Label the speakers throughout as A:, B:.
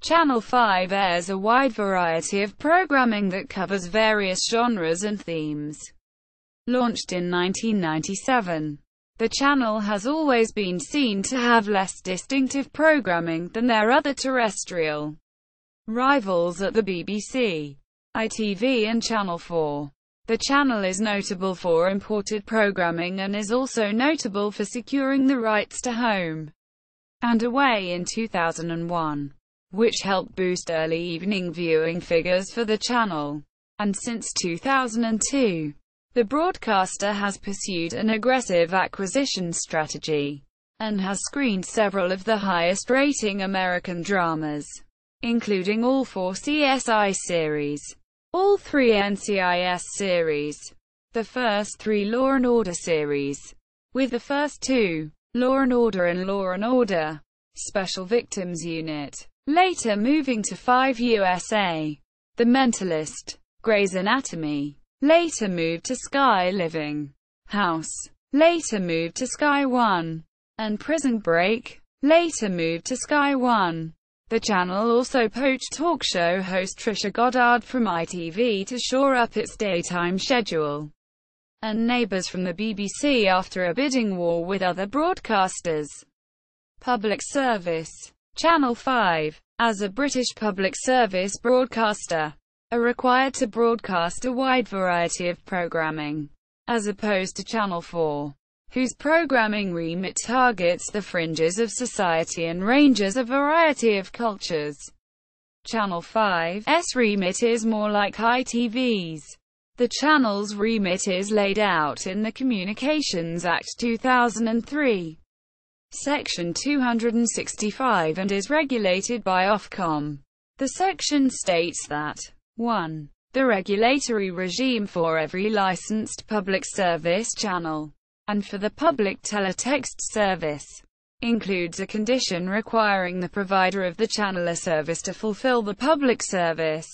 A: Channel 5 airs a wide variety of programming that covers various genres and themes. Launched in 1997, the channel has always been seen to have less distinctive programming than their other terrestrial rivals at the BBC, ITV and Channel 4. The channel is notable for imported programming and is also notable for securing the rights to Home and Away in 2001, which helped boost early evening viewing figures for the channel. And since 2002, the broadcaster has pursued an aggressive acquisition strategy, and has screened several of the highest-rating American dramas, including all 4 CSI series, all 3 NCIS series, the first 3 Law & Order series, with the first 2, Law & Order and Law & Order, Special Victims Unit, later moving to 5 USA, The Mentalist, Grey's Anatomy, later moved to Sky Living, House, later moved to Sky One, and Prison Break, later moved to Sky One. The channel also poached talk show host Trisha Goddard from ITV to shore up its daytime schedule, and Neighbours from the BBC after a bidding war with other broadcasters. Public service. Channel 5, as a British public service broadcaster, are required to broadcast a wide variety of programming, as opposed to Channel 4, whose programming remit targets the fringes of society and ranges a variety of cultures. Channel 5's remit is more like ITV's. The channel's remit is laid out in the Communications Act 2003, Section 265, and is regulated by Ofcom. The section states that 1. The regulatory regime for every licensed public service channel, and for the public teletext service, includes a condition requiring the provider of the channel or service to fulfill the public service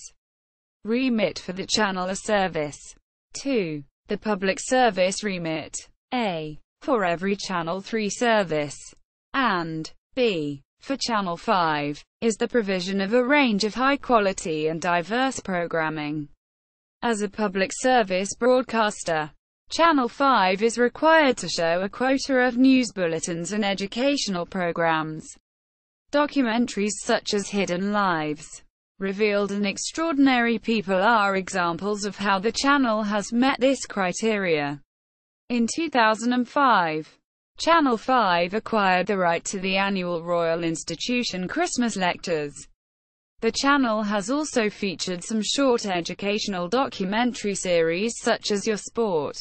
A: remit for the channel or service. 2. The public service remit, A, for every Channel 3 service, and B, for Channel 5, is the provision of a range of high-quality and diverse programming. As a public service broadcaster, Channel 5 is required to show a quota of news bulletins and educational programs. Documentaries such as Hidden Lives, Revealed and Extraordinary People are examples of how the channel has met this criteria. In 2005, Channel 5 acquired the right to the annual Royal Institution Christmas Lectures. The channel has also featured some short educational documentary series such as Your Sport,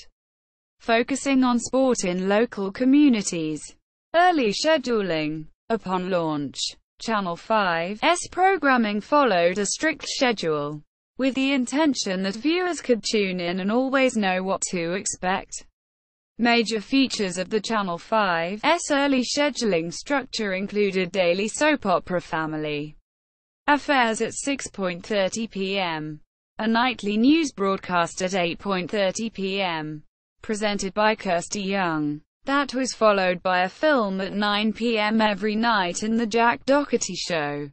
A: focusing on sport in local communities. Early scheduling. Upon launch, Channel 5's programming followed a strict schedule, with the intention that viewers could tune in and always know what to expect. Major features of the Channel 5's early scheduling structure included daily soap opera Family Affairs at 6:30 p.m., a nightly news broadcast at 8:30 p.m., presented by Kirsty Young. That was followed by a film at 9 p.m. every night in The Jack Doherty Show,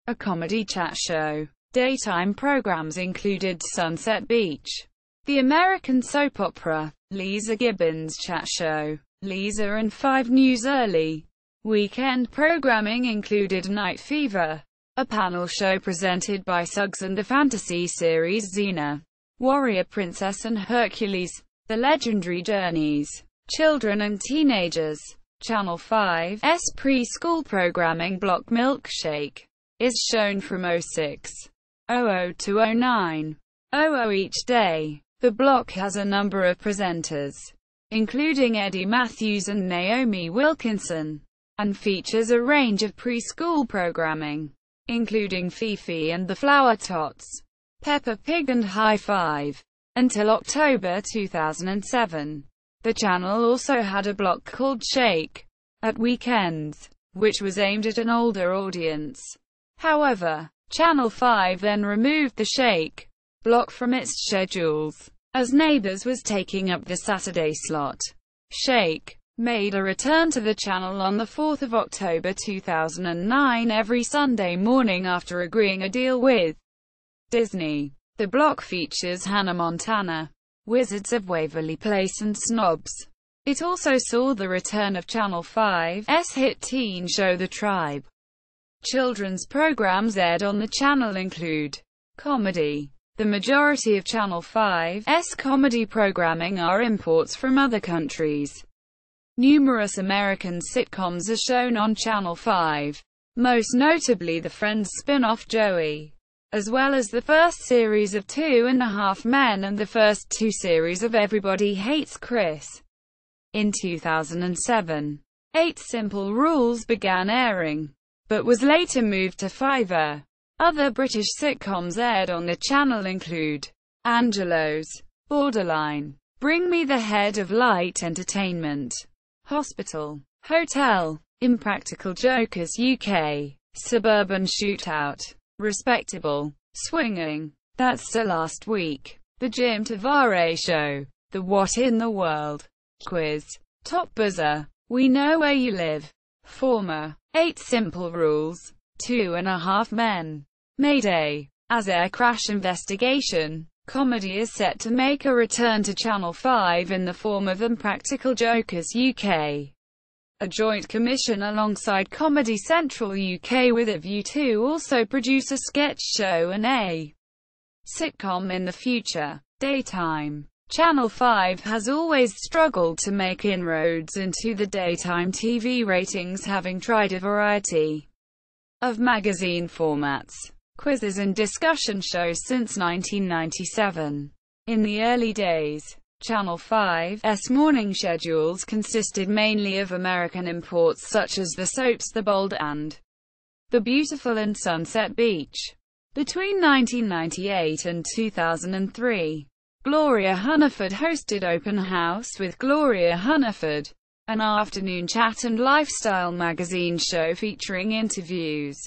A: a comedy chat show. Daytime programs included Sunset Beach, the American soap opera, Lisa Gibbons' chat show, Lisa and 5 News Early. Weekend programming included Night Fever, a panel show presented by Suggs, and the fantasy series Xena, Warrior Princess and Hercules, The Legendary Journeys, Children and Teenagers. Channel 5's preschool programming block Milkshake is shown from 06:00 to 09:00 each day. The block has a number of presenters, including Eddie Matthews and Naomi Wilkinson, and features a range of preschool programming, including Fifi and the Flower Tots, Peppa Pig and High Five. Until October 2007, the channel also had a block called Shake at weekends, which was aimed at an older audience. However, Channel 5 then removed the Shake block from its schedules, as Neighbours was taking up the Saturday slot. Shake made a return to the channel on 4 October 2009 every Sunday morning after agreeing a deal with Disney. The block features Hannah Montana, Wizards of Waverly Place and Snobs. It also saw the return of Channel 5's hit teen show The Tribe. Children's programs aired on the channel include comedy. The majority of Channel 5's comedy programming are imports from other countries. Numerous American sitcoms are shown on Channel 5, most notably the Friends spin-off Joey, as well as the first series of 2.5 Men and the first 2 series of Everybody Hates Chris. In 2007, 8 Simple Rules began airing, but was later moved to Fiverr. Other British sitcoms aired on the channel include Angelo's, Borderline, Bring Me the Head of Light Entertainment, Hospital, Hotel, Impractical Jokers UK, Suburban Shootout, Respectable, Swinging, That's the Last Week, The Jim Tavare Show, The What in the World Quiz, Top Buzzer, We Know Where You Live, Former, 8 Simple Rules, 2.5 Men, Mayday. As Air Crash Investigation, comedy is set to make a return to Channel 5 in the form of Impractical Jokers UK, a joint commission alongside Comedy Central UK with a view to also produce a sketch show and a sitcom in the future. Daytime. Channel 5 has always struggled to make inroads into the daytime TV ratings, having tried a variety of magazine formats, quizzes and discussion shows since 1997. In the early days, Channel 5's morning schedules consisted mainly of American imports such as the soaps The Bold and The Beautiful and Sunset Beach. Between 1998 and 2003, Gloria Hunniford hosted Open House with Gloria Hunniford, an afternoon chat and lifestyle magazine show featuring interviews,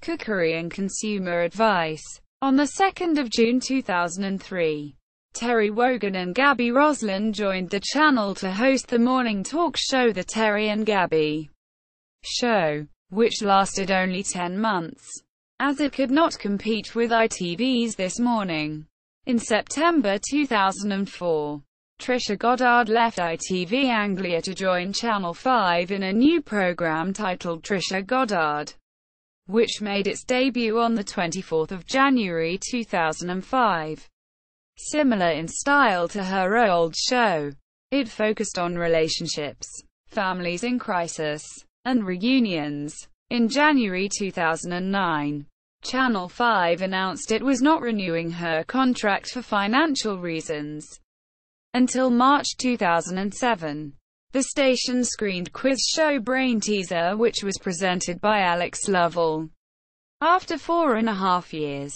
A: cookery and consumer advice. On the 2nd of June 2003, Terry Wogan and Gabby Roslin joined the channel to host the morning talk show The Terry and Gabby Show, which lasted only 10 months, as it could not compete with ITV's This Morning. In September 2004, Trisha Goddard left ITV Anglia to join Channel 5 in a new program titled Trisha Goddard, which made its debut on 24 January 2005. Similar in style to her old show, it focused on relationships, families in crisis, and reunions. In January 2009, Channel 5 announced it was not renewing her contract for financial reasons. Until March 2007, the station screened quiz show Brain Teaser, which was presented by Alex Lovell. After 4.5 years,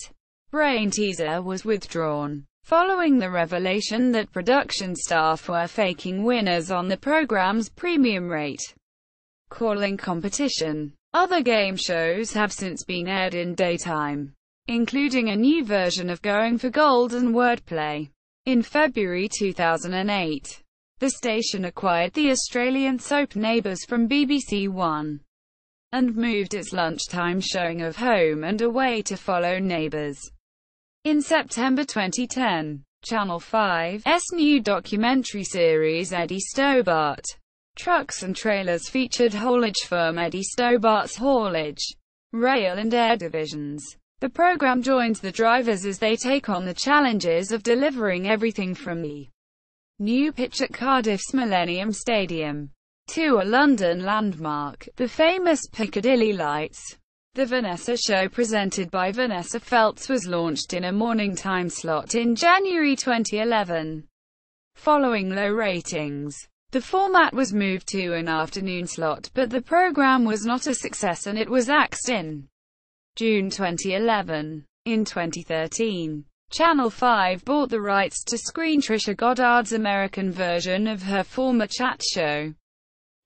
A: Brain Teaser was withdrawn, following the revelation that production staff were faking winners on the program's premium rate calling competition. Other game shows have since been aired in daytime, including a new version of Going for Gold and Wordplay. In February 2008, the station acquired the Australian soap Neighbours from BBC One, and moved its lunchtime showing of Home and Away to follow Neighbours. In September 2010, Channel 5's new documentary series Eddie Stobart, Trucks and Trailers featured haulage firm Eddie Stobart's haulage, rail and air divisions. The program joins the drivers as they take on the challenges of delivering everything from the new pitch at Cardiff's Millennium Stadium to a London landmark, the famous Piccadilly Lights. The Vanessa Show, presented by Vanessa Feltz, was launched in a morning time slot in January 2011. Following low ratings, the format was moved to an afternoon slot, but the program was not a success and it was axed in June 2011. In 2013, Channel 5 bought the rights to screen Trisha Goddard's American version of her former chat show,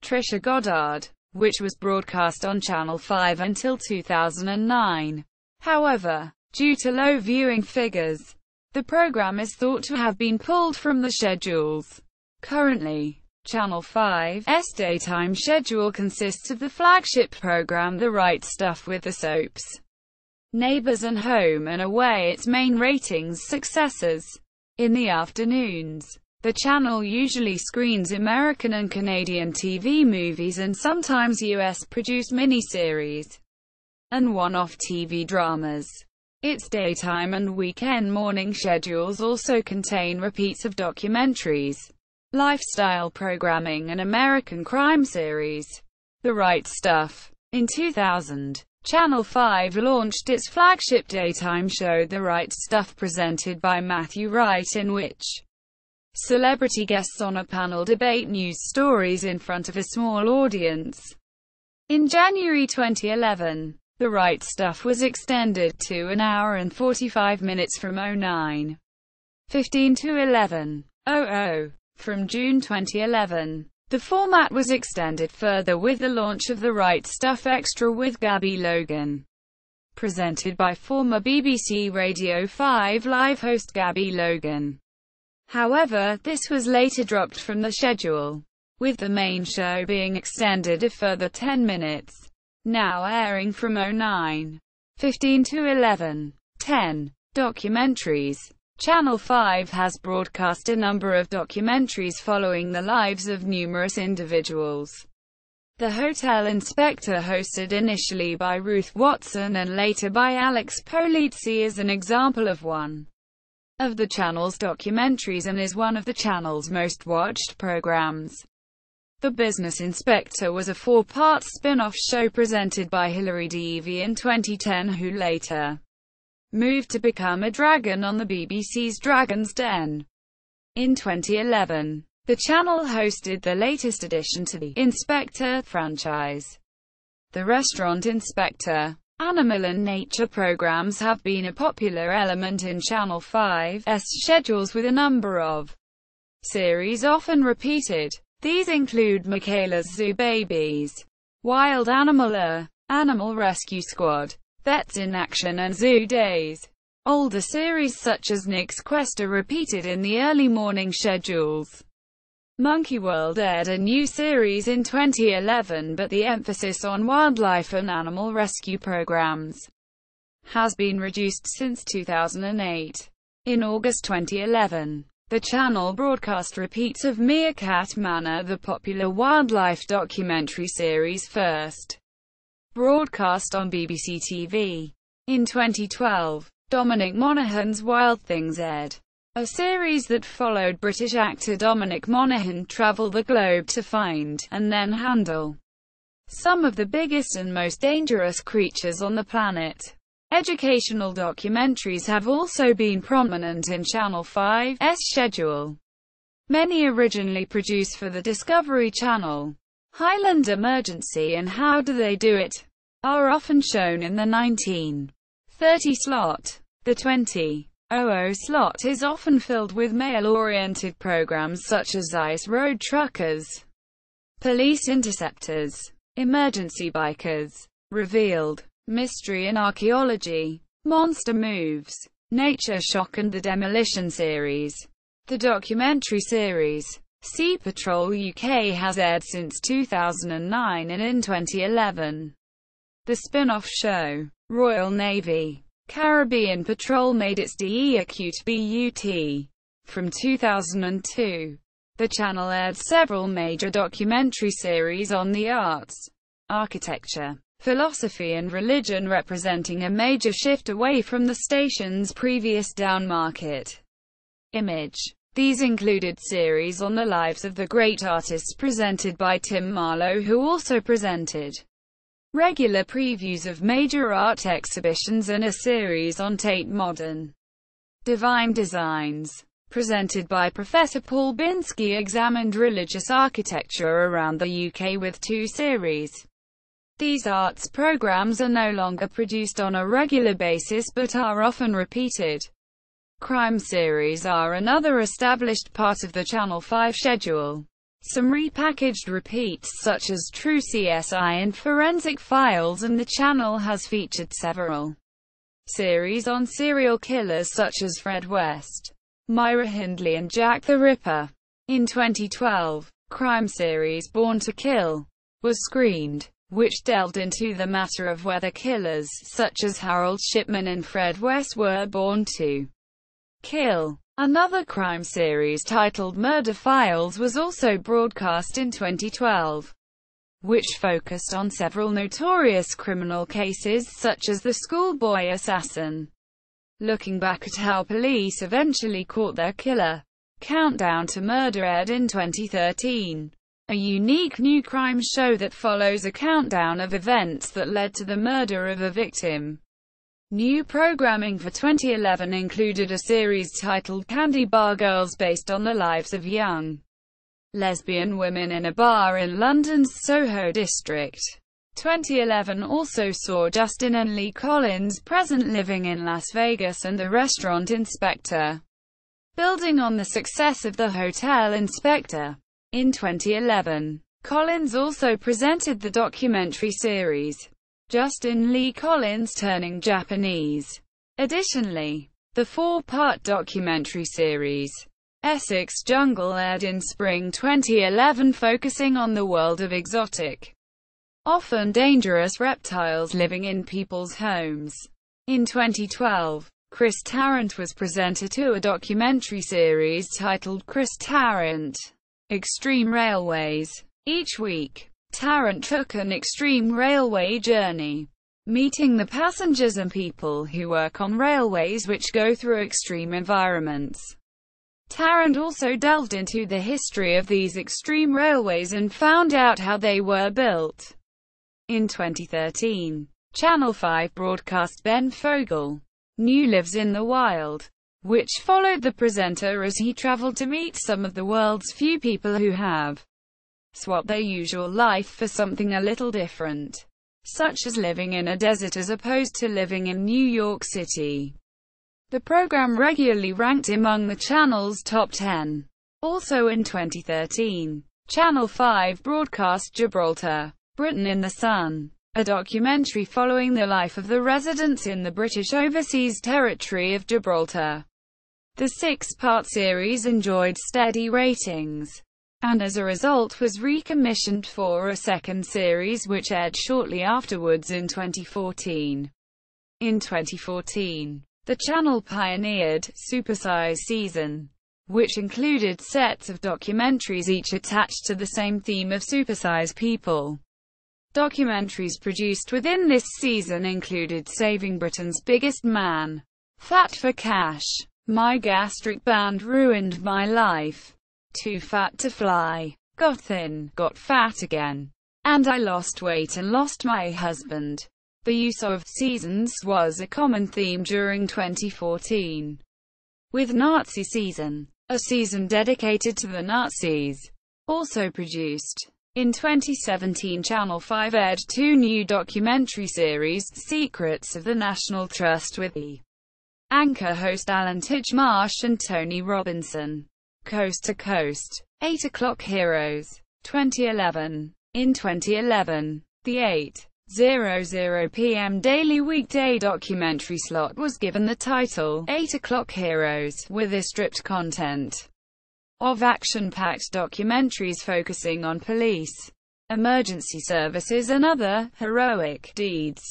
A: Trisha Goddard, which was broadcast on Channel 5 until 2009. However, due to low viewing figures, the program is thought to have been pulled from the schedules. Currently, Channel 5's daytime schedule consists of the flagship program The Right Stuff with the soaps Neighbours and Home and Away, its main ratings successors. In the afternoons, the channel usually screens American and Canadian TV movies and sometimes US-produced miniseries and one-off TV dramas. Its daytime and weekend morning schedules also contain repeats of documentaries, lifestyle programming and American crime series. The Right Stuff. In 2000, Channel 5 launched its flagship daytime show The Right Stuff, presented by Matthew Wright, in which celebrity guests on a panel debate news stories in front of a small audience. In January 2011, The Right Stuff was extended to an hour and 45 minutes from 09:15 to 11:00. From June 2011, the format was extended further with the launch of The Right Stuff Extra with Gabby Logan, presented by former BBC Radio 5 live host Gabby Logan. However, this was later dropped from the schedule, with the main show being extended a further 10 minutes. Now airing from 09:15 to 11:10. Documentaries. Channel 5 has broadcast a number of documentaries following the lives of numerous individuals. The Hotel Inspector, hosted initially by Ruth Watson and later by Alex Polizzi, is an example of one of the channel's documentaries and is one of the channel's most watched programs. The Business Inspector was a 4-part spin-off show presented by Hilary Devey in 2010, who later moved to become a dragon on the BBC's Dragon's Den. In 2011, the channel hosted the latest addition to the Inspector franchise, The Restaurant Inspector. Animal and nature programs have been a popular element in Channel 5's schedules, with a number of series often repeated. These include Michaela's Zoo Babies, Wild Animal, Animal Rescue Squad, Vets in Action and Zoo Days. Older series such as Nick's Quest are repeated in the early morning schedules. Monkey World aired a new series in 2011, but the emphasis on wildlife and animal rescue programs has been reduced since 2008. In August 2011, the channel broadcast repeats of Meerkat Manor, the popular wildlife documentary series first broadcast on BBC TV. In 2012, Dominic Monaghan's Wild Things aired, a series that followed British actor Dominic Monaghan travel the globe to find, and then handle, some of the biggest and most dangerous creatures on the planet. Educational documentaries have also been prominent in Channel 5's schedule. Many originally produced for the Discovery Channel, Highland Emergency and How Do They Do It, are often shown in the 19:30 slot. The 20:00 slot is often filled with male-oriented programs such as Ice Road Truckers, Police Interceptors, Emergency Bikers, Revealed, Mystery and Archaeology, Monster Moves, Nature Shock and the Demolition Series. The documentary series, Sea Patrol UK, has aired since 2009, and in 2011, the spin-off show, Royal Navy Caribbean Patrol, made its debut. From 2002, the channel aired several major documentary series on the arts, architecture, philosophy and religion, representing a major shift away from the station's previous down-market image. These included series on the lives of the great artists presented by Tim Marlowe, who also presented regular previews of major art exhibitions, and a series on Tate Modern Divine Designs, presented by Professor Paul Binsky, examined religious architecture around the UK with 2 series. These arts programs are no longer produced on a regular basis but are often repeated. Crime series are another established part of the Channel 5 schedule. Some repackaged repeats such as True CSI and Forensic Files, and the channel has featured several series on serial killers such as Fred West, Myra Hindley and Jack the Ripper. In 2012, crime series Born to Kill was screened, which delved into the matter of whether killers such as Harold Shipman and Fred West were born to kill. Another crime series titled Murder Files was also broadcast in 2012, which focused on several notorious criminal cases such as the schoolboy assassin. Looking back at how police eventually caught their killer, Countdown to Murder aired in 2013. A unique new crime show that follows a countdown of events that led to the murder of a victim. New programming for 2011 included a series titled Candy Bar Girls based on the lives of young lesbian women in a bar in London's Soho district. 2011 also saw Justin and Lee Collins present living in Las Vegas and the restaurant inspector, building on the success of the hotel inspector. In 2011, Collins also presented the documentary series, Justin Lee Collins Turning Japanese. Additionally, the four-part documentary series, Essex Jungle aired in spring 2011 focusing on the world of exotic, often dangerous reptiles living in people's homes. In 2012, Chris Tarrant was presenter to a documentary series titled Chris Tarrant Extreme Railways. Each week, Tarrant took an extreme railway journey, meeting the passengers and people who work on railways which go through extreme environments. Tarrant also delved into the history of these extreme railways and found out how they were built. In 2013, Channel 5 broadcast Ben Fogle, New Lives in the Wild, which followed the presenter as he traveled to meet some of the world's few people who have swapped their usual life for something a little different, such as living in a desert as opposed to living in New York City. The program regularly ranked among the channel's top 10. Also in 2013, Channel 5 broadcast Gibraltar, Britain in the Sun, a documentary following the life of the residents in the British Overseas Territory of Gibraltar. The six-part series enjoyed steady ratings, and as a result was recommissioned for a second series which aired shortly afterwards in 2014. In 2014, the channel pioneered Supersize Season, which included sets of documentaries each attached to the same theme of supersize people. Documentaries produced within this season included Saving Britain's Biggest Man, Fat for Cash, My Gastric Band Ruined My Life, Too Fat to Fly, Got Thin, Got Fat Again, and I Lost Weight and Lost My Husband. The use of seasons was a common theme during 2014, with Nazi Season, a season dedicated to the Nazis, also produced. In 2017, Channel 5 aired two new documentary series, Secrets of the National Trust with the anchor host Alan Titchmarsh and Tony Robinson. Coast to Coast, 8 O'Clock Heroes, 2011. In 2011, the 8:00 p.m. daily weekday documentary slot was given the title, 8 O'Clock Heroes, with a stripped content of action-packed documentaries focusing on police, emergency services and other heroic deeds.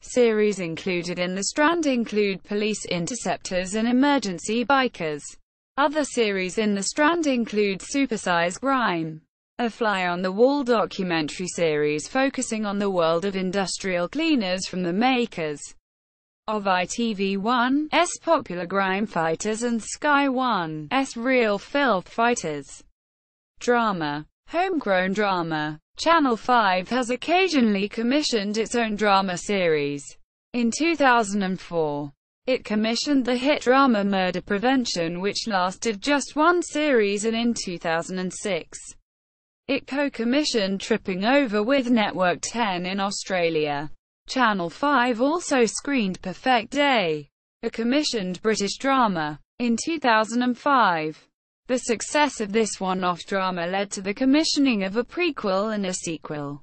A: Series included in the Strand include Police Interceptors and Emergency Bikers. Other series in the Strand include Supersize Grime, a fly-on-the-wall documentary series focusing on the world of industrial cleaners from the makers of ITV1's Popular Grime Fighters and Sky One's Real Filth Fighters. Drama, homegrown drama. Channel 5 has occasionally commissioned its own drama series. In 2004, it commissioned the hit drama Murder Prevention, which lasted just one series, and in 2006, it co-commissioned Tripping Over with Network 10 in Australia. Channel 5 also screened Perfect Day, a commissioned British drama, in 2005. The success of this one-off drama led to the commissioning of a prequel and a sequel,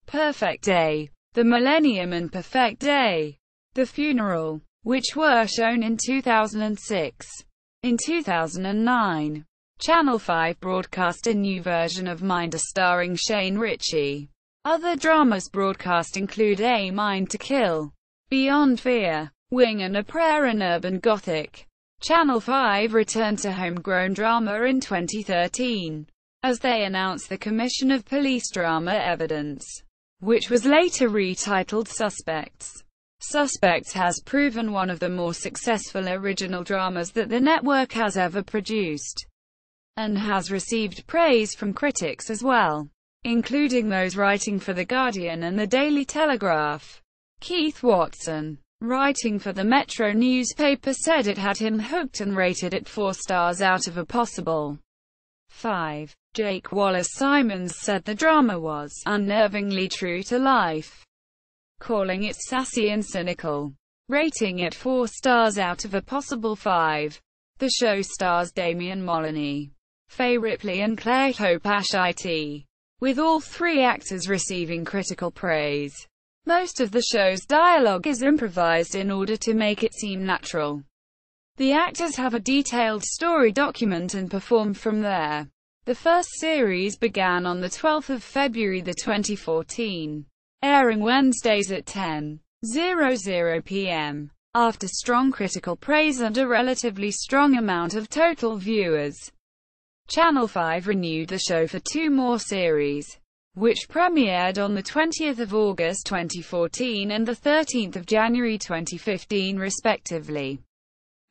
A: Perfect Day, The Millennium and Perfect Day, The Funeral, which were shown in 2006. In 2009, Channel 5 broadcast a new version of Minder starring Shane Ritchie. Other dramas broadcast include A Mind to Kill, Beyond Fear, Wing and a Prayer and Urban Gothic. Channel 5 returned to homegrown drama in 2013, as they announced the commission of police drama Evidence, which was later retitled Suspects. Suspects has proven one of the more successful original dramas that the network has ever produced, and has received praise from critics as well, including those writing for The Guardian and The Daily Telegraph. Keith Watson, writing for the Metro newspaper, said it had him hooked and rated it 4 stars out of a possible 5. Jake Wallace-Simons said the drama was unnervingly true to life, calling it sassy and cynical, rating it 4 stars out of a possible 5. The show stars Damian Moloney, Faye Ripley and Claire Poached, with all 3 actors receiving critical praise. Most of the show's dialogue is improvised in order to make it seem natural. The actors have a detailed story document and perform from there. The first series began on the 12th of February 2014, airing Wednesdays at 10:00 p.m. After strong critical praise and a relatively strong amount of total viewers, Channel 5 renewed the show for 2 more series, which premiered on the 20th of August 2014 and the 13th of January 2015 respectively.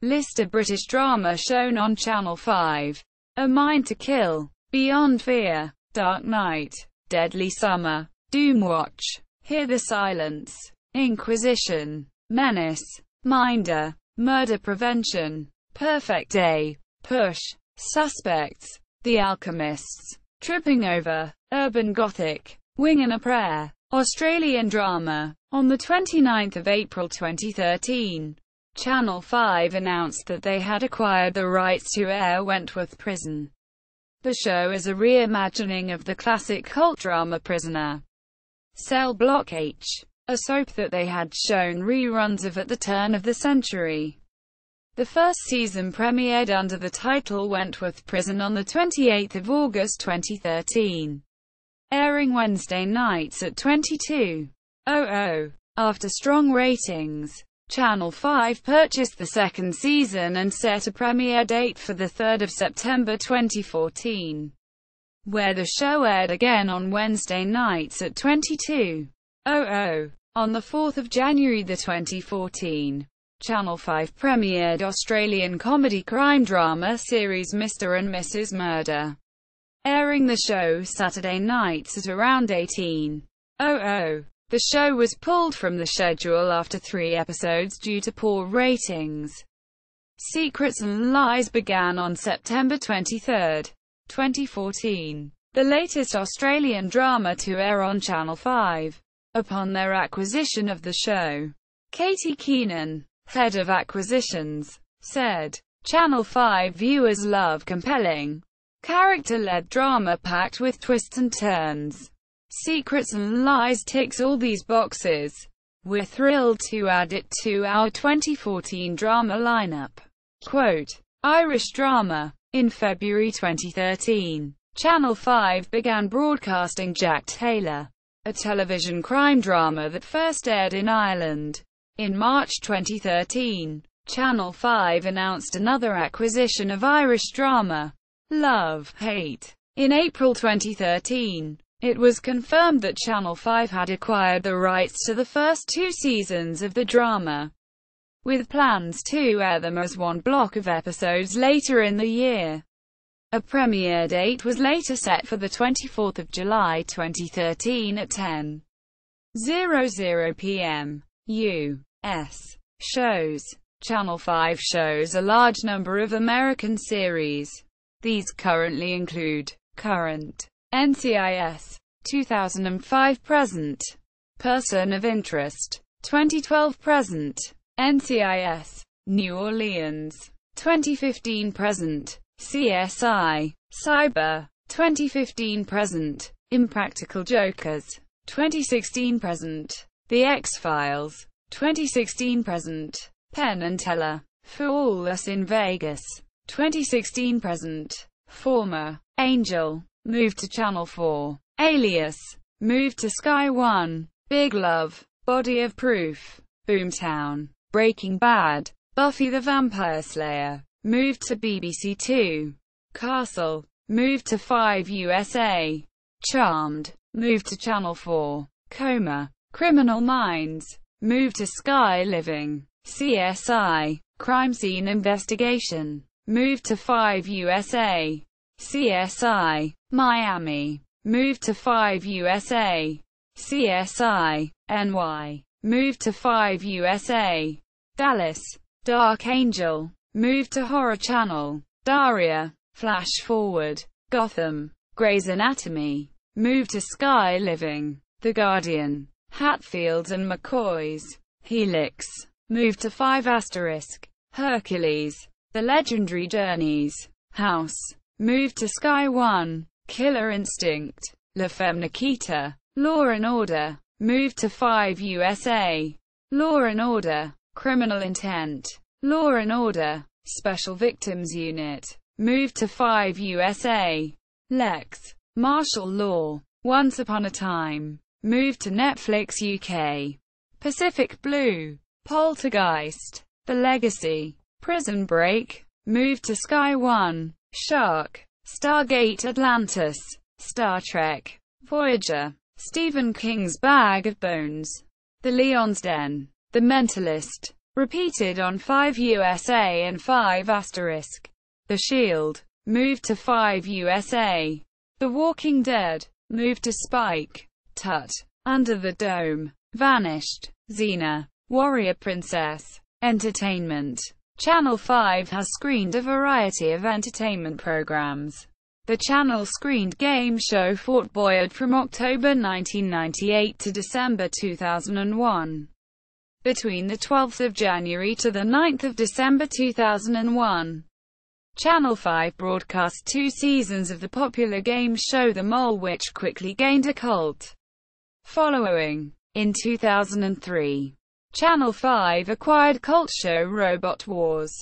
A: List of British drama shown on Channel 5. A Mind to Kill, Beyond Fear, Dark Night, Deadly Summer, Doomwatch, Hear the Silence, Inquisition, Menace, Minder, Murder Prevention, Perfect Day, Push, Suspects, The Alchemists, Tripping Over, Urban Gothic, Wing and a Prayer. Australian drama. On the 29th of April 2013, Channel 5 announced that they had acquired the rights to air Wentworth Prison. The show is a reimagining of the classic cult drama Prisoner Cell Block H, a soap that they had shown reruns of at the turn of the century. The first season premiered under the title Wentworth Prison on the 28th of August 2013, airing Wednesday nights at 22:00. After strong ratings, Channel 5 purchased the second season and set a premiere date for the 3rd of September 2014, where the show aired again on Wednesday nights at 22:00. On the 4th of January 2014, Channel 5 premiered Australian comedy crime drama series Mr. and Mrs. Murder, airing the show Saturday nights at around 18:00. The show was pulled from the schedule after 3 episodes due to poor ratings. Secrets and Lies began on September 23, 2014, the latest Australian drama to air on Channel 5. Upon their acquisition of the show, Katie Keenan, head of acquisitions, said, "Channel 5 viewers love compelling, character-led drama packed with twists and turns. Secrets and Lies ticks all these boxes. We're thrilled to add it to our 2014 drama lineup." Quote, Irish drama. In February 2013, Channel 5 began broadcasting Jack Taylor, a television crime drama that first aired in Ireland. In March 2013, Channel 5 announced another acquisition of Irish drama, Love, Hate. In April 2013, it was confirmed that Channel 5 had acquired the rights to the first 2 seasons of the drama, with plans to air them as one block of episodes later in the year. A premiere date was later set for the 24th of July 2013 at 10:00 p.m. U.S. shows. Channel 5 shows a large number of American series. These currently include Current, NCIS, 2005 present, Person of Interest, 2012 present, NCIS, New Orleans, 2015 present, CSI, Cyber, 2015 present, Impractical Jokers, 2016 present, The X-Files, 2016 present, Penn and Teller, For All Us in Vegas, 2016 present, Former Angel, moved to Channel 4. Alias, moved to Sky 1. Big Love, Body of Proof, Boomtown. Breaking Bad, Buffy the Vampire Slayer, moved to BBC 2. Castle, moved to 5 USA. Charmed, moved to Channel 4. Coma, Criminal Minds, moved to Sky Living. CSI, Crime Scene Investigation, moved to 5 USA. CSI, Miami, moved to 5 USA. CSI, NY, moved to 5 USA. Dallas, Dark Angel, moved to Horror Channel. Daria, Flash Forward. Gotham, Grey's Anatomy, moved to Sky Living. The Guardian, Hatfields and McCoys. Helix, moved to 5 asterisk. Hercules, The Legendary Journeys. House, moved to Sky 1. Killer Instinct, La Femme Nikita. Law and Order, moved to 5 USA. Law and Order, Criminal Intent. Law and Order, Special Victims Unit, moved to 5 USA. Lex, Martial Law. Once Upon a Time, moved to Netflix UK. Pacific Blue, Poltergeist. The Legacy, Prison Break, moved to Sky 1. Shark, Stargate Atlantis. Star Trek, Voyager. Stephen King's Bag of Bones. The Leon's Den. The Mentalist, repeated on 5 USA and 5 asterisk. The Shield, moved to 5 USA. The Walking Dead, moved to Spike. Tut, Under the Dome, Vanished. Xena, Warrior Princess. Entertainment. Channel 5 has screened a variety of entertainment programs. The channel screened game show Fort Boyard from October 1998 to December 2001. Between the 12th of January to the 9th of December 2001. Channel 5 broadcast 2 seasons of the popular game show The Mole, which quickly gained a cult following. In 2003, Channel 5 acquired cult show Robot Wars,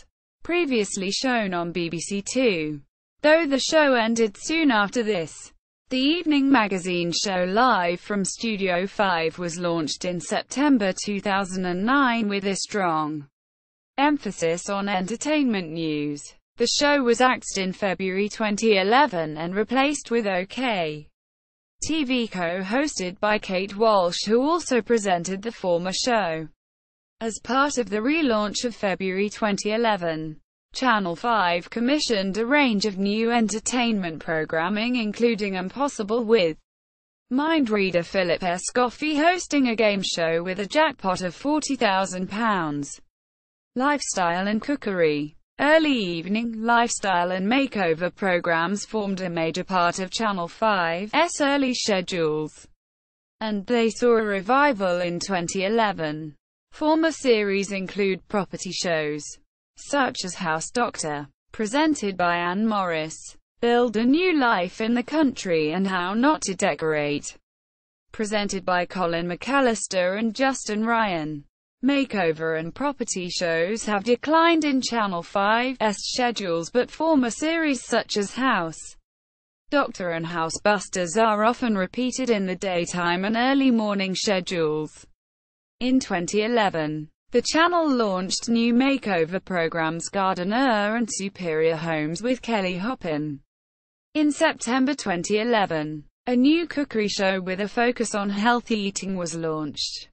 A: previously shown on BBC 2. Though the show ended soon after this, the evening magazine show Live from Studio 5 was launched in September 2009 with a strong emphasis on entertainment news. The show was axed in February 2011 and replaced with OK! TV co-hosted by Kate Walsh, who also presented the former show. As part of the relaunch of February 2011, Channel 5 commissioned a range of new entertainment programming, including Impossible with mind-reader Philip Escoffier hosting a game show with a jackpot of £40,000. Lifestyle and cookery. Early evening, lifestyle and makeover programs formed a major part of Channel 5's early schedules, and they saw a revival in 2011. Former series include property shows, such as House Doctor, presented by Anne Morris, Build a New Life in the Country, and How Not to Decorate, presented by Colin McAllister and Justin Ryan. Makeover and property shows have declined in Channel 5's schedules, but former series such as House Doctor and House Busters are often repeated in the daytime and early morning schedules. In 2011, the channel launched new makeover programs Gardener and Superior Homes with Kelly Hoppin. In September 2011, a new cookery show with a focus on healthy eating was launched.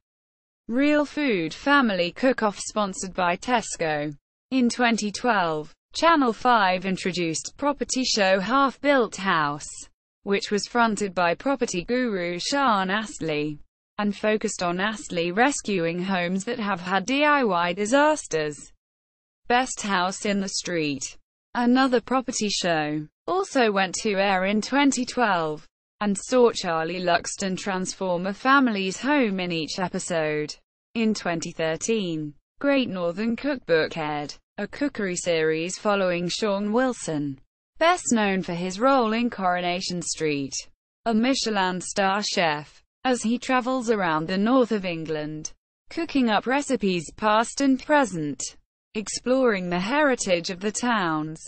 A: Real Food Family Cook-Off, sponsored by Tesco. In 2012, Channel 5 introduced property show Half-Built House, which was fronted by property guru Sean Astley, and focused on Astley rescuing homes that have had DIY disasters. Best House in the Street, another property show, also went to air in 2012, and saw Charlie Luxton transform a family's home in each episode. In 2013, Great Northern Cookbook aired, a cookery series following Sean Wilson, best known for his role in Coronation Street, a Michelin star chef, as he travels around the north of England, cooking up recipes past and present, exploring the heritage of the towns.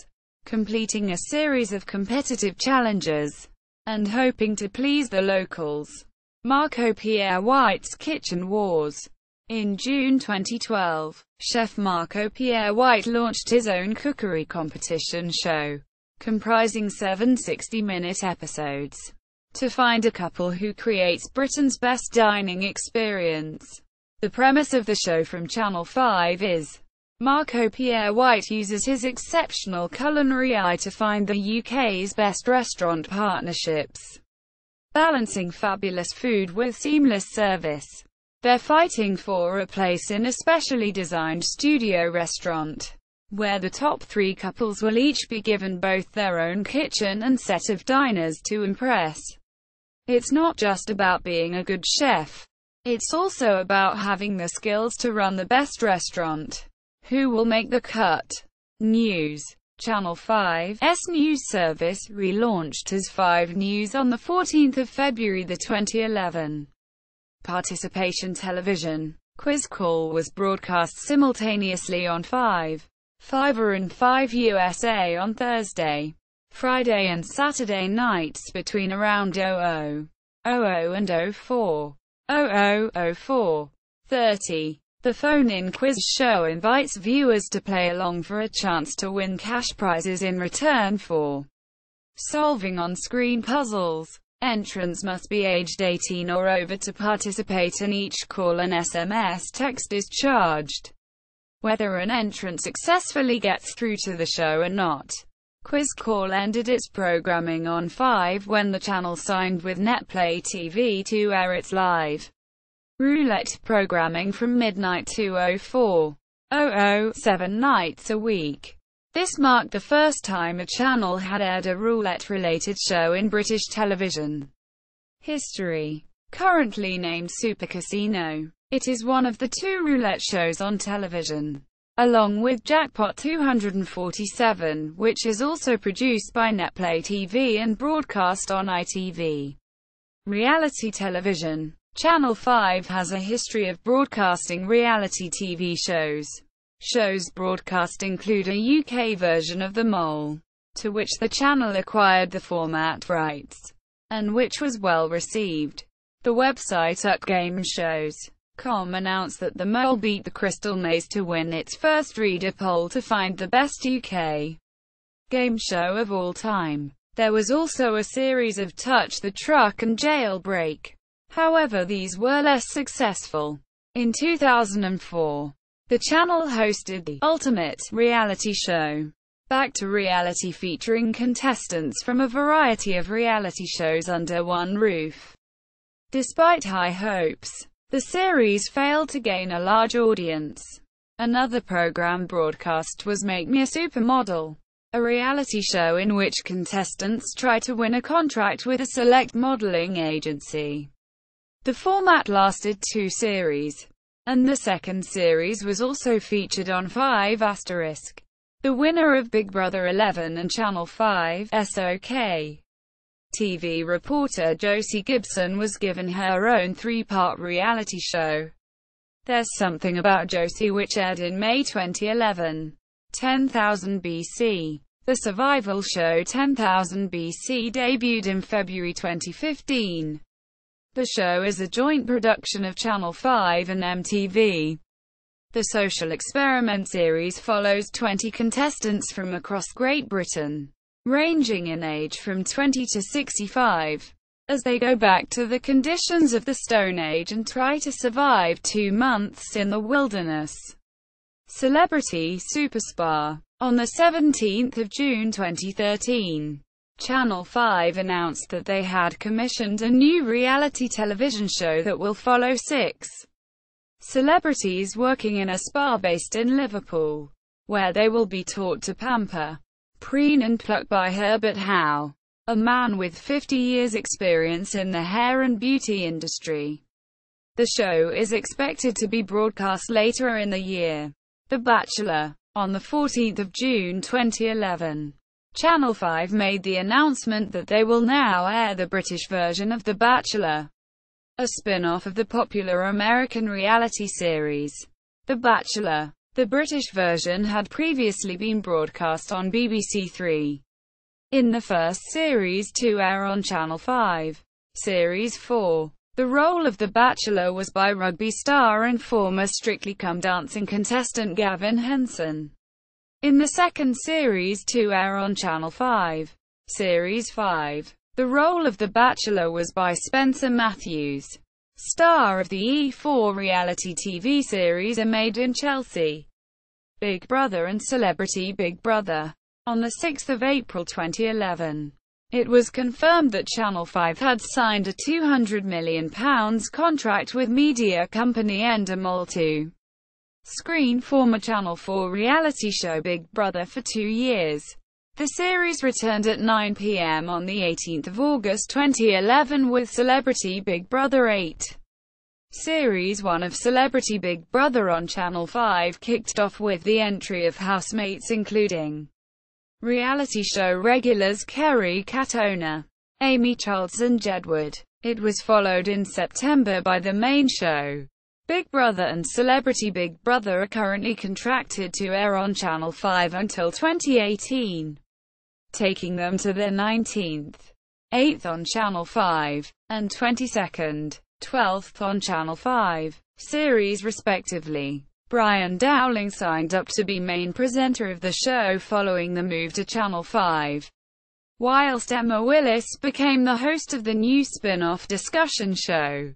A: completing a series of competitive challenges, and hoping to please the locals. Marco Pierre White's Kitchen Wars. In June 2012, chef Marco Pierre White launched his own cookery competition show, comprising 7 60-minute episodes, to find a couple who creates Britain's best dining experience. The premise of the show from Channel 5 is, Marco Pierre White uses his exceptional culinary eye to find the UK's best restaurant partnerships, balancing fabulous food with seamless service. They're fighting for a place in a specially designed studio restaurant, where the top 3 couples will each be given both their own kitchen and set of diners to impress. It's not just about being a good chef. It's also about having the skills to run the best restaurant. Who will make the cut? News. Channel 5's news service relaunched as 5 News on 14 February 2011. Participation television. Quiz Call was broadcast simultaneously on 5, Fiverr and 5 USA on Thursday, Friday and Saturday nights between around 00:00 and 04:30. The phone-in quiz show invites viewers to play along for a chance to win cash prizes in return for solving on-screen puzzles. Entrants must be aged 18 or over to participate, and each call and SMS text is charged, whether an entrant successfully gets through to the show or not. Quiz Call ended its programming on 5 when the channel signed with Netplay TV to air its live roulette programming from midnight to 04:00 7 nights a week. This marked the first time a channel had aired a roulette-related show in British television history. Currently named Super Casino, it is one of the 2 roulette shows on television, along with Jackpot 247, which is also produced by Netplay TV and broadcast on ITV. Reality television. Channel 5 has a history of broadcasting reality TV shows. Shows broadcast include a UK version of The Mole, to which the channel acquired the format rights, and which was well received. The website UpGameShows.com announced that The Mole beat The Crystal Maze to win its first reader poll to find the best UK game show of all time. There was also a series of Touch the Truck and Jailbreak. However, these were less successful. In 2004, the channel hosted the Ultimate Reality Show, Back to Reality, featuring contestants from a variety of reality shows under one roof. Despite high hopes, the series failed to gain a large audience. Another program broadcast was Make Me a Supermodel, a reality show in which contestants try to win a contract with a select modeling agency. The format lasted 2 series, and the second series was also featured on 5 *. The winner of Big Brother 11 and Channel 5's OK! TV reporter Josie Gibson was given her own 3-part reality show, There's Something About Josie, which aired in May 2011. 10,000 BC. The survival show 10,000 BC debuted in February 2015. The show is a joint production of Channel 5 and MTV. The social experiment series follows 20 contestants from across Great Britain, ranging in age from 20 to 65, as they go back to the conditions of the Stone Age and try to survive 2 months in the wilderness. Celebrity Superstar. On 17 June 2013, Channel 5 announced that they had commissioned a new reality television show that will follow 6 celebrities working in a spa based in Liverpool, where they will be taught to pamper, preen and pluck by Herbert Howe, a man with 50 years experience in the hair and beauty industry. The show is expected to be broadcast later in the year. The Bachelor. On 14 June 2011, Channel 5 made the announcement that they will now air the British version of The Bachelor, a spin-off of the popular American reality series, The Bachelor. The British version had previously been broadcast on BBC Three. In the first series to air on Channel 5. Series 4. The role of The Bachelor was by rugby star and former Strictly Come Dancing contestant Gavin Henson. In the second series to air on Channel 5. Series 5. The role of The Bachelor was by Spencer Matthews, star of the E4 reality TV series A Made in Chelsea, Big Brother and Celebrity Big Brother. On 6 April 2011, it was confirmed that Channel 5 had signed a £200 million contract with media company Endemol to screen former Channel 4 reality show Big Brother for 2 years. The series returned at 9 p.m. on 18 August 2011 with Celebrity Big Brother 8. Series 1 of Celebrity Big Brother on Channel 5 kicked off with the entry of housemates including reality show regulars Kerry Katona, Amy Childs and Jedward. It was followed in September by the main show. Big Brother and Celebrity Big Brother are currently contracted to air on Channel 5 until 2018, taking them to their 19th, 8th on Channel 5, and 22nd, 12th on Channel 5 series respectively. Brian Dowling signed up to be main presenter of the show following the move to Channel 5, whilst Emma Willis became the host of the new spin-off discussion show,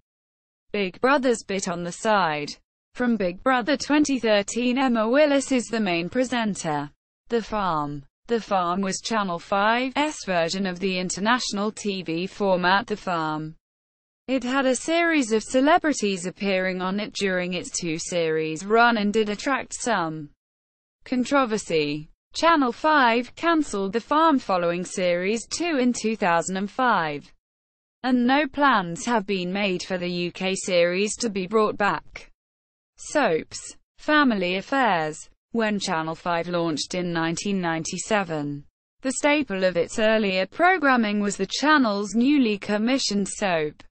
A: Big Brother's Bit on the Side. From Big Brother 2013, Emma Willis is the main presenter. The Farm. The Farm was Channel 5's version of the international TV format The Farm. It had a series of celebrities appearing on it during its 2-series run and did attract some controversy. Channel 5 cancelled The Farm following Series 2 in 2005, and no plans have been made for the UK series to be brought back. Soaps. Family Affairs. When Channel 5 launched in 1997, the staple of its earlier programming was the channel's newly commissioned soap,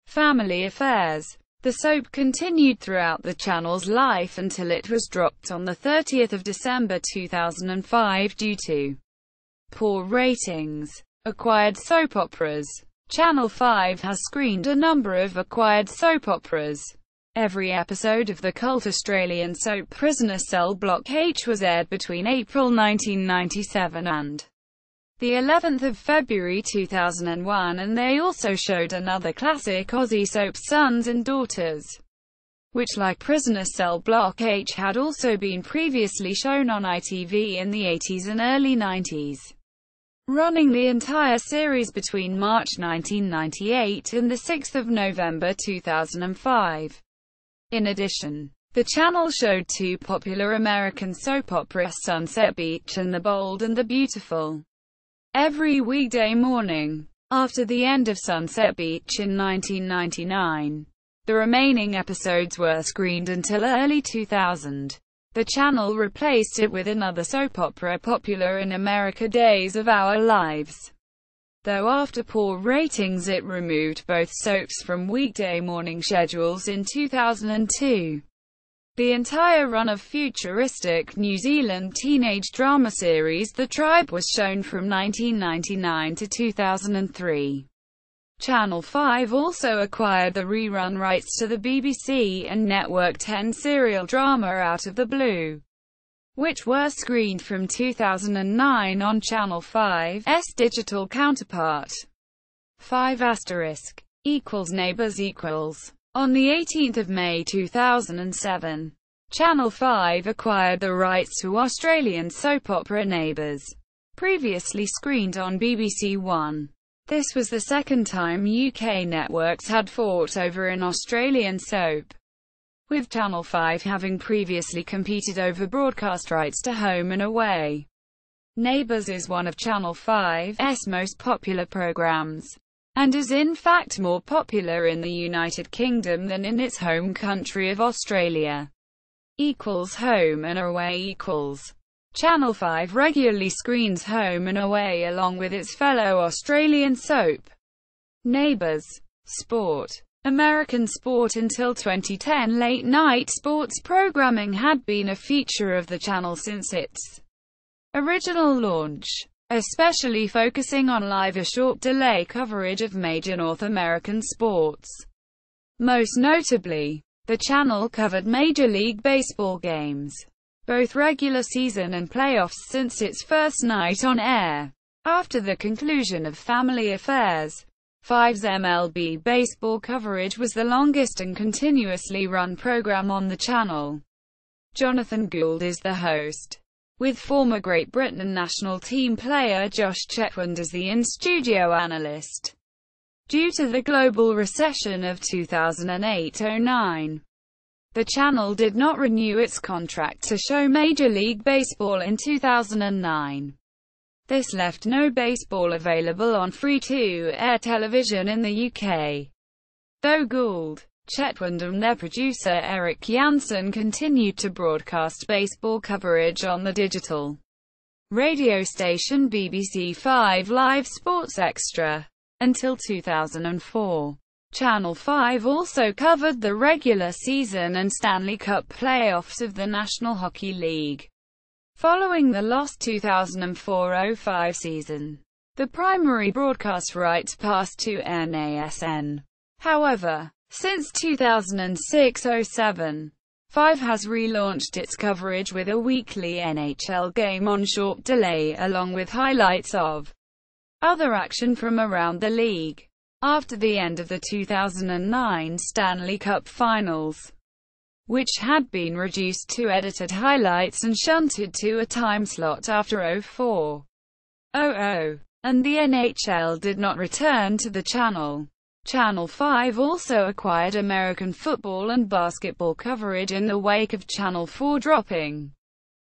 A: Family Affairs. The soap continued throughout the channel's life until it was dropped on 30 December 2005 due to poor ratings. Acquired soap operas. Channel 5 has screened a number of acquired soap operas. Every episode of the cult Australian soap Prisoner Cell Block H was aired between April 1997 and the 11th of February 2001, and they also showed another classic Aussie soap, Sons and Daughters, which, like Prisoner Cell Block H, had also been previously shown on ITV in the 80s and early 90s, running the entire series between March 1998 and 6 November 2005. In addition, the channel showed 2 popular American soap operas, Sunset Beach and The Bold and the Beautiful, every weekday morning. After the end of Sunset Beach in 1999, the remaining episodes were screened until early 2000. The channel replaced it with another soap opera popular in America, Days of Our Lives. Though after poor ratings it removed both soaps from weekday morning schedules in 2002. The entire run of futuristic New Zealand teenage drama series The Tribe was shown from 1999 to 2003. Channel 5 also acquired the rerun rights to the BBC and Network 10 serial drama Out of the Blue, which were screened from 2009 on Channel 5's digital counterpart. 5 * Neighbours = On 18 May 2007, Channel 5 acquired the rights to Australian soap opera Neighbours, previously screened on BBC One. This was the second time UK networks had fought over an Australian soap, with Channel 5 having previously competed over broadcast rights to Home and Away. Neighbours is one of Channel 5's most popular programmes, and is in fact more popular in the United Kingdom than in its home country of Australia. Home and Away = Channel 5 regularly screens Home and Away along with its fellow Australian soap, Neighbours. Sport. American sport. Until 2010, late-night sports programming had been a feature of the channel since its original launch, especially focusing on live or short-delay coverage of major North American sports. Most notably, the channel covered Major League Baseball games, both regular season and playoffs, since its first night on air. After the conclusion of Family Affairs, 5's MLB baseball coverage was the longest and continuously run program on the channel. Jonathan Gould is the host, with former Great Britain national team player Josh Chetwynd as the in-studio analyst. Due to the global recession of 2008-09, the channel did not renew its contract to show Major League Baseball in 2009. This left no baseball available on free-to-air television in the UK. Though Gould, Chetwynd and their producer Eric Janssen continued to broadcast baseball coverage on the digital radio station BBC 5 Live Sports Extra. Until 2004. Channel 5 also covered the regular season and Stanley Cup playoffs of the National Hockey League. Following the lost 2004-05 season, the primary broadcast rights passed to NASN. However, since 2006-07, 5 has relaunched its coverage with a weekly NHL game on short delay, along with highlights of other action from around the league. After the end of the 2009 Stanley Cup Finals, which had been reduced to edited highlights and shunted to a time slot after 04:00, and the NHL did not return to the channel, Channel 5 also acquired American football and basketball coverage in the wake of Channel 4 dropping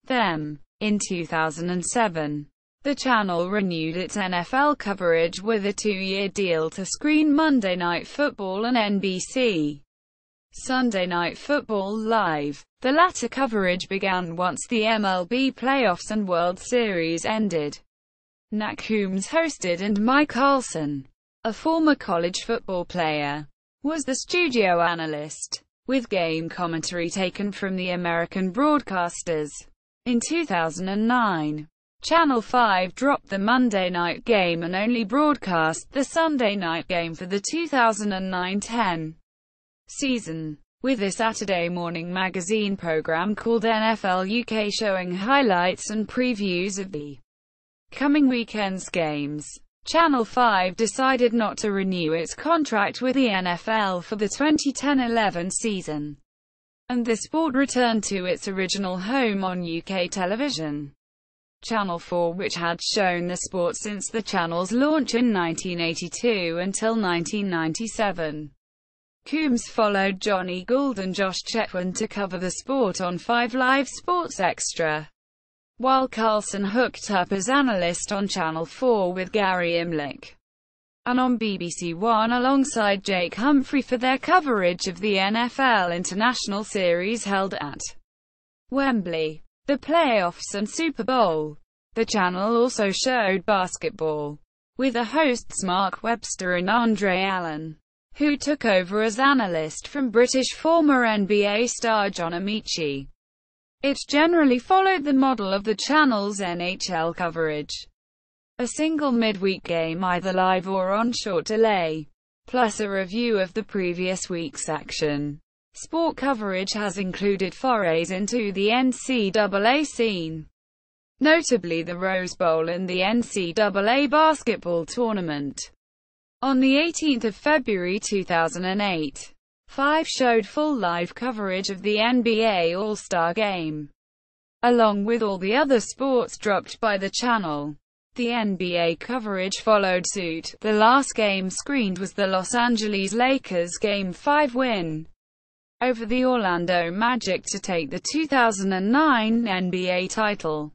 A: them. In 2007, the channel renewed its NFL coverage with a 2-year deal to screen Monday Night Football and NBC Sunday Night Football live. The latter coverage began once the MLB playoffs and World Series ended. Nat Coombs hosted and Mike Carlson, a former college football player, was the studio analyst, with game commentary taken from the American broadcasters. In 2009, Channel 5 dropped the Monday night game and only broadcast the Sunday night game for the 2009-10 season, with a Saturday morning magazine program called NFL UK showing highlights and previews of the coming weekend's games. Channel 5 decided not to renew its contract with the NFL for the 2010-11 season, and the sport returned to its original home on UK television. Channel 4, which had shown the sport since the channel's launch in 1982 until 1997. Coombs followed Johnny Gould and Josh Chetwynd to cover the sport on 5 Live Sports Extra, while Carlson hooked up as analyst on Channel 4 with Gary Imlich, and on BBC One alongside Jake Humphrey for their coverage of the NFL International Series held at Wembley, the playoffs and Super Bowl. The channel also showed basketball, with the hosts Mark Webster and Andre Allen, who took over as analyst from British former NBA star John Amici. It generally followed the model of the channel's NHL coverage: a single midweek game either live or on short delay, plus a review of the previous week's action. Sport coverage has included forays into the NCAA scene, notably the Rose Bowl and the NCAA basketball tournament. On the 18th of February 2008, 5 showed full live coverage of the NBA All-Star Game, along with all the other sports dropped by the channel. The NBA coverage followed suit. The last game screened was the Los Angeles Lakers' Game 5 win over the Orlando Magic to take the 2009 NBA title.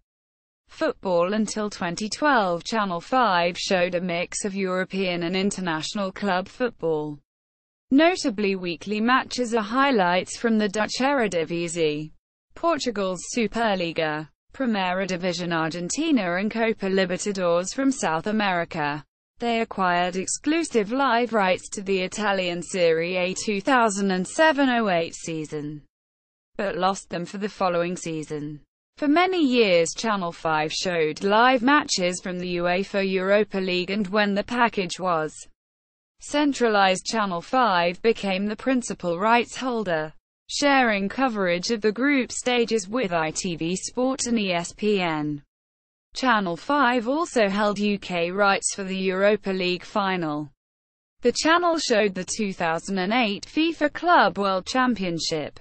A: Football. Until 2012, Channel 5 showed a mix of European and international club football, notably weekly matches or highlights from the Dutch Eredivisie, Portugal's Superliga, Primera Division Argentina and Copa Libertadores from South America. They acquired exclusive live rights to the Italian Serie A 2007-08 season, but lost them for the following season. For many years Channel 5 showed live matches from the UEFA Europa League, and when the package was centralized, Channel 5 became the principal rights holder, sharing coverage of the group stages with ITV Sport and ESPN. Channel 5 also held UK rights for the Europa League final. The channel showed the 2008 FIFA Club World Championship.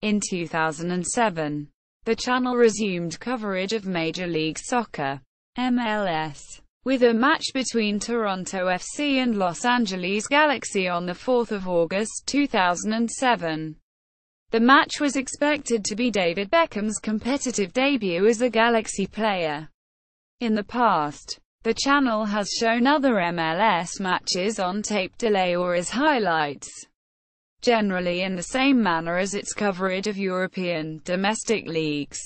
A: In 2007, the channel resumed coverage of Major League Soccer, MLS, with a match between Toronto FC and Los Angeles Galaxy on 4 August 2007. The match was expected to be David Beckham's competitive debut as a Galaxy player. In the past, the channel has shown other MLS matches on tape delay or as highlights, generally in the same manner as its coverage of European domestic leagues.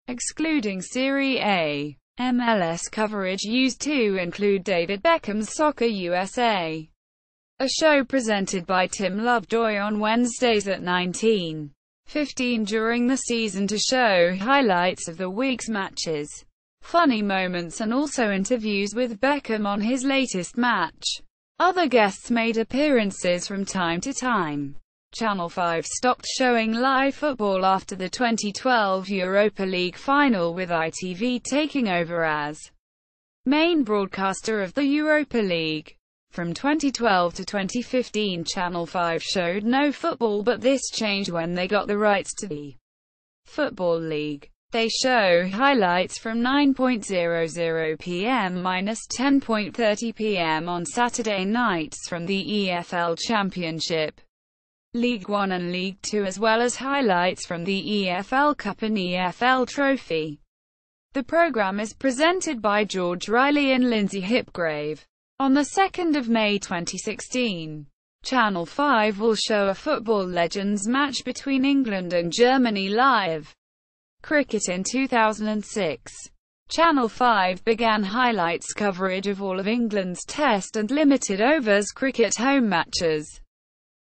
A: Excluding Serie A, MLS coverage used to include David Beckham's Soccer USA, a show presented by Tim Lovejoy on Wednesdays at 19:15 during the season to show highlights of the week's matches, funny moments, and also interviews with Beckham on his latest match. Other guests made appearances from time to time. Channel 5 stopped showing live football after the 2012 Europa League final, with ITV taking over as main broadcaster of the Europa League. From 2012 to 2015, Channel 5 showed no football, but this changed when they got the rights to the Football League. They show highlights from 9:00 p.m. - 10:30 p.m. on Saturday nights from the EFL Championship, League One and League Two, as well as highlights from the EFL Cup and EFL Trophy. The program is presented by George Riley and Lindsay Hipgrave. On 2 May 2016, Channel 5 will show a Football Legends match between England and Germany live. Cricket. In 2006, Channel 5 began highlights coverage of all of England's Test and limited overs cricket home matches.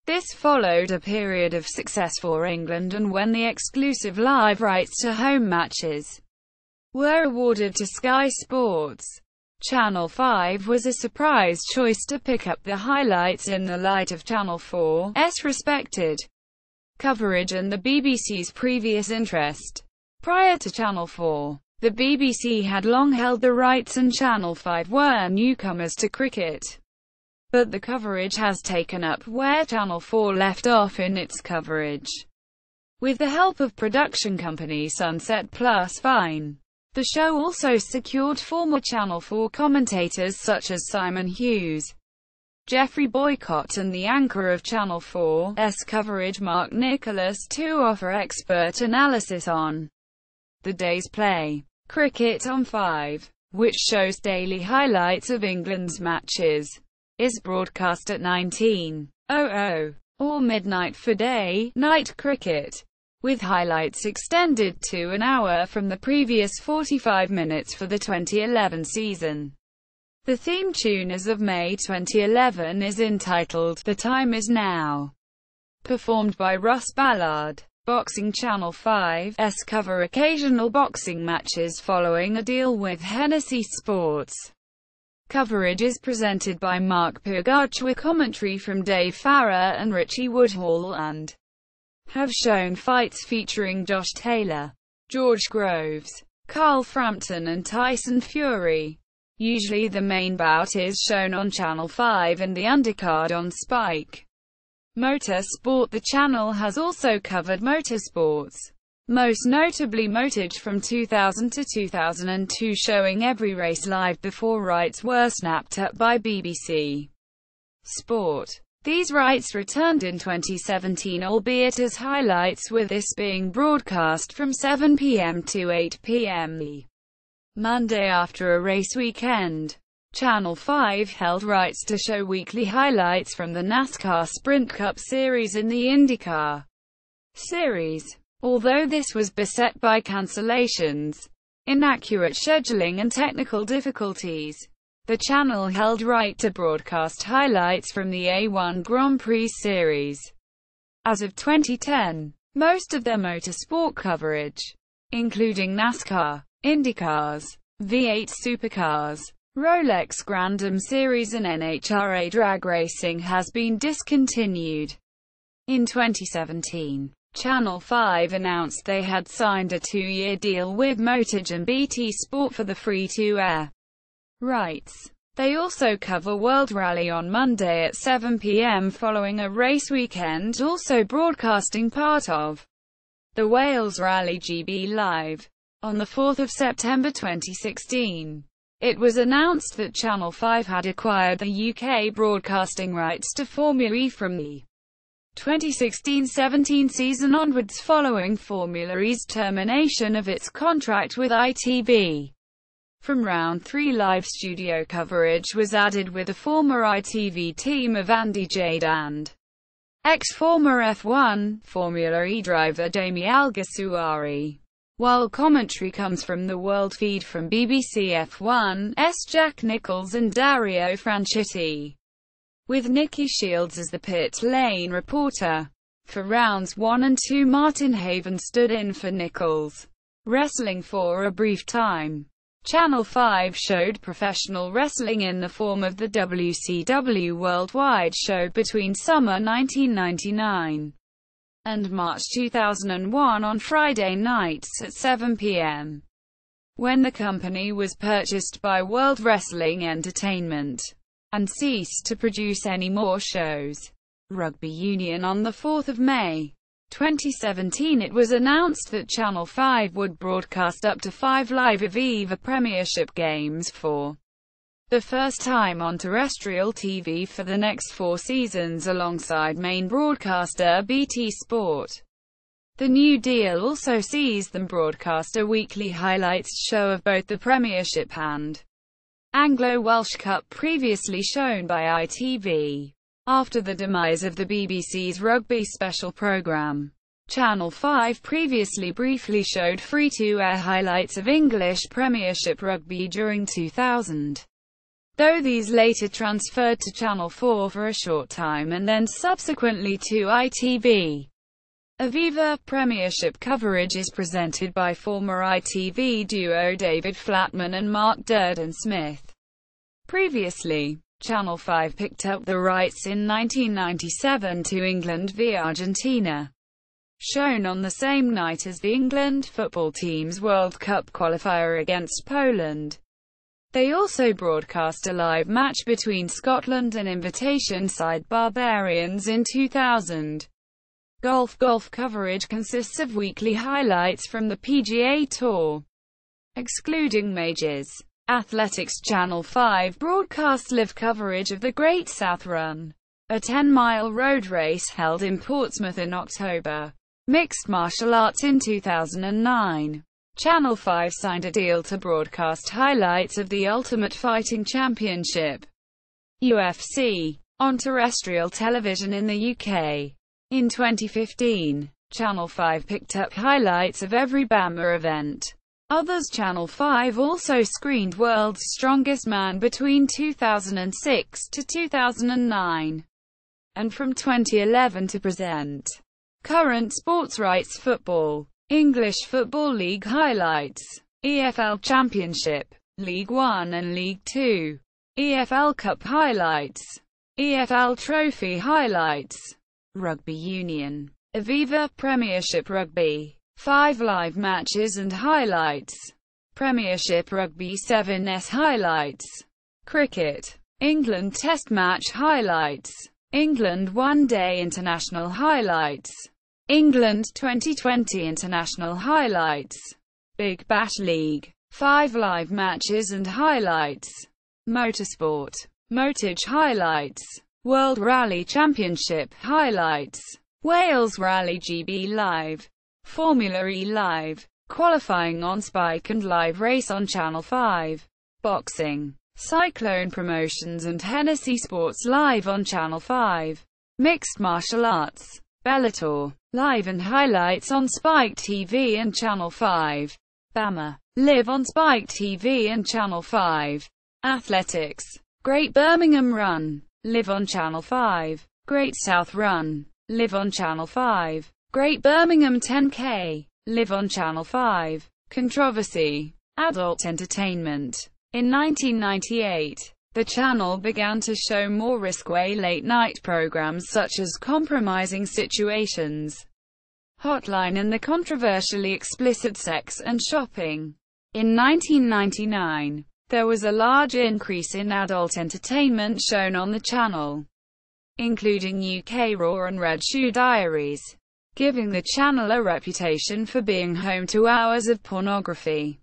A: This followed a period of success for England, and when the exclusive live rights to home matches were awarded to Sky Sports, Channel 5 was a surprise choice to pick up the highlights in the light of Channel 4's respected coverage and the BBC's previous interest. Prior to Channel 4, the BBC had long held the rights and Channel 5 were newcomers to cricket. But the coverage has taken up where Channel 4 left off in its coverage. With the help of production company Sunset Plus Fine, the show also secured former Channel 4 commentators such as Simon Hughes, Jeffrey Boycott, and the anchor of Channel 4's coverage Mark Nicholas to offer expert analysis on the day's play. Cricket on 5, which shows daily highlights of England's matches, is broadcast at 19:00 or midnight for day-night cricket, with highlights extended to an hour from the previous 45 minutes for the 2011 season. The theme tune as of May 2011 is entitled "The Time Is Now", performed by Russ Ballard. Boxing. Channel 5's cover occasional boxing matches following a deal with Hennessy Sports. Coverage is presented by Mark Purgach with commentary from Dave Farrar and Richie Woodhall, and have shown fights featuring Josh Taylor, George Groves, Carl Frampton and Tyson Fury. Usually the main bout is shown on Channel 5 and the undercard on Spike. Motorsport. The channel has also covered motorsports, most notably Motage from 2000 to 2002, showing every race live before rights were snapped up by BBC Sport. These rights returned in 2017, albeit as highlights, with this being broadcast from 7 p.m. to 8 p.m. the Monday after a race weekend. Channel 5 held rights to show weekly highlights from the NASCAR Sprint Cup Series and the IndyCar Series, although this was beset by cancellations, inaccurate scheduling and technical difficulties. The channel held right to broadcast highlights from the A1 Grand Prix series. As of 2010, most of their motorsport coverage, including NASCAR, IndyCars, V8 Supercars, Rolex Grand Am Series and NHRA drag racing, has been discontinued. In 2017, Channel 5 announced they had signed a 2-year deal with Motage and BT Sport for the free-to-air rights. They also cover World Rally on Monday at 7 p.m. following a race weekend, also broadcasting part of the Wales Rally GB Live. On 4 September 2016, it was announced that Channel 5 had acquired the UK broadcasting rights to Formula E from the 2016-17 season onwards, following Formula E's termination of its contract with ITV. From Round 3, live studio coverage was added with a former ITV team of Andy Jade and ex-former F1 Formula E driver Jamie Alguersuari, while commentary comes from the world feed from BBC F1's Jack Nicholls and Dario Franchitti, with Nicky Shields as the pit lane reporter. For rounds 1 and 2, Martin Haven stood in for Nicholls wrestling for a brief time. Channel 5 showed professional wrestling in the form of the WCW Worldwide show between summer 1999 and March 2001 on Friday nights at 7 p.m. when the company was purchased by World Wrestling Entertainment and ceased to produce any more shows. Rugby Union. On 4 May 2017, it was announced that Channel 5 would broadcast up to 5 live Aviva Premiership games for the first time on terrestrial TV for the next 4 seasons alongside main broadcaster BT Sport. The new deal also sees them broadcast a weekly highlights show of both the Premiership and Anglo-Welsh Cup, previously shown by ITV. After the demise of the BBC's rugby special programme, Channel 5 previously briefly showed free-to-air highlights of English Premiership rugby during 2000, though these later transferred to Channel 4 for a short time and then subsequently to ITV. Aviva Premiership coverage is presented by former ITV duo David Flatman and Mark Durden-Smith. Previously, Channel 5 picked up the rights in 1997 to England v Argentina, shown on the same night as the England football team's World Cup qualifier against Poland. They also broadcast a live match between Scotland and invitation side Barbarians in 2000. Golf coverage consists of weekly highlights from the PGA Tour, excluding majors. Athletics. Channel 5 broadcasts live coverage of the Great South Run, a 10-mile road race held in Portsmouth in October. Mixed martial arts. In 2009, Channel 5 signed a deal to broadcast highlights of the Ultimate Fighting Championship (UFC) on terrestrial television in the UK. In 2015, Channel 5 picked up highlights of every BAMA event. Others. Channel 5 also screened World's Strongest Man between 2006 to 2009, and from 2011 to present current sports rights. Football. English Football League highlights, EFL Championship, League 1 and League 2, EFL Cup highlights, EFL Trophy highlights, Rugby Union, Aviva Premiership Rugby, 5 live matches and highlights, Premiership Rugby 7's highlights, Cricket, England Test Match highlights, England One Day International highlights, England 2020 International highlights, Big Bash League, 5 live matches and highlights, Motorsport, Motage highlights, World Rally Championship highlights, Wales Rally GB Live, Formula E Live, qualifying on Spike and live race on Channel 5, Boxing, Cyclone Promotions and Hennessy Sports Live on Channel 5, Mixed Martial Arts, Bellator, live and highlights on Spike TV and Channel 5, BAMA, live on Spike TV and Channel 5. Athletics. Great Birmingham Run, live on Channel 5. Great South Run, live on Channel 5. Great Birmingham 10K, live on Channel 5. Controversy. Adult entertainment. In 1998, the channel began to show more risque late-night programs such as Compromising Situations, Hotline and the controversially explicit Sex and Shopping. In 1999, there was a large increase in adult entertainment shown on the channel, including UK Raw and Red Shoe Diaries, giving the channel a reputation for being home to hours of pornography.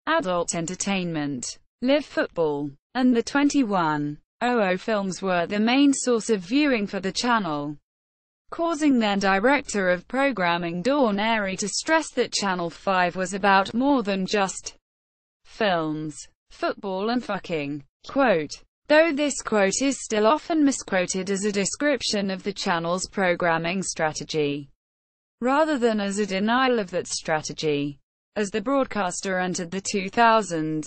A: Adult entertainment. Live Football and the 2100 films were the main source of viewing for the channel, causing their director of programming Dawn Airy to stress that Channel 5 was about more than just films, football and fucking. Quote, though this quote is still often misquoted as a description of the channel's programming strategy, rather than as a denial of that strategy. As the broadcaster entered the 2000s,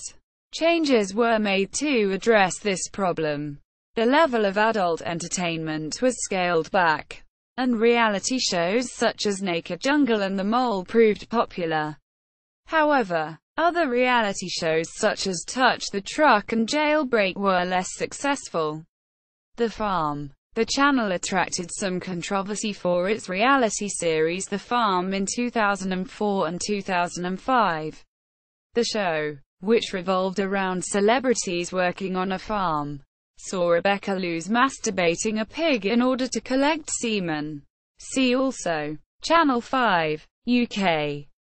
A: changes were made to address this problem. The level of adult entertainment was scaled back, and reality shows such as Naked Jungle and The Mole proved popular. However, other reality shows such as Touch the Truck and Jailbreak were less successful. The Farm. The channel attracted some controversy for its reality series The Farm in 2004 and 2005. The show, which revolved around celebrities working on a farm, saw Rebecca Lewis masturbating a pig in order to collect semen. See also Channel 5, UK.